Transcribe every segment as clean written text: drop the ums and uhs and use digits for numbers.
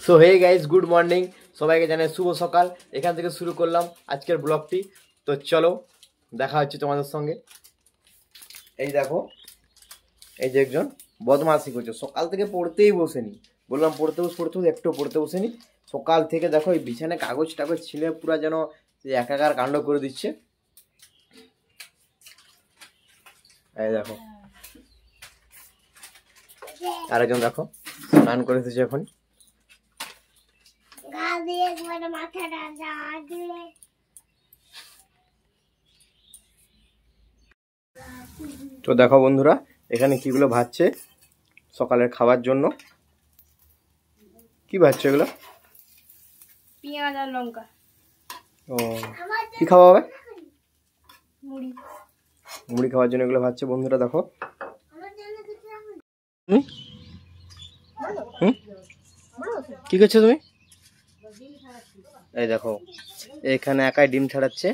So hey guys, good morning. সবাইকে জানাই শুভ সকাল। এখান থেকে শুরু করলাম আজকের ব্লগটি। তো চলো দেখা হচ্ছে তোমাদের সঙ্গে। এই দেখো, এই যে একজন বদমাশি করছে, সকাল থেকে পড়তেই বসেনি। বললাম পড়তে একটু পড়তে বসেনি। সকাল থেকে দেখো এই বিছানায় কাগজ টাগজ ছিলে পুরো যেন একাকার কাণ্ড করে দিচ্ছে। এই দেখো আরেকজন দেখো স্নান করে এসেছে এখন। তো দেখো বন্ধুরা, এখানে কিগুলো ভাজছে সকালের খাবার জন্য। কি ভাজছে এগুলো? পেঁয়াজ আর লঙ্কা। ও, কি খাওয়া হবে? মুড়ি। মুড়ি খাওয়ার জন্য এগুলো ভাজছে বন্ধুরা। দেখো কি করছো তুমি? এই দেখো এখানে একাই ডিম ছাড়াচ্ছে।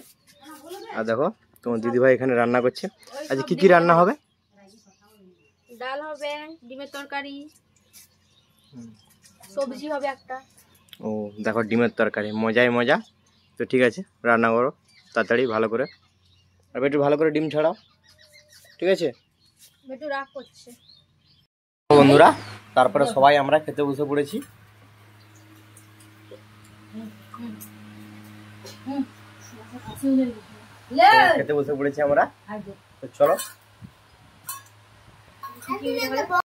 আর দেখো তোমার দিদিভাই এখানে রান্না করছে। আচ্ছা কি কি রান্না হবে? ডাল হবে, ডিমের তরকারি, সবজি হবে একটা। ও দেখো ডিমের তরকারি, মজাই মজা। তো ঠিক আছে, রান্না করো তাড়াতাড়ি ভালো করে, আর একটু ভালো করে ডিম ছাড়াও, ঠিক আছে? একটু রাগ করছে বন্ধুরা, তারপরে সবাই আমরা খেতে বসে পড়েছি। খেতে বসে পড়েছি আমরা। তো চলো।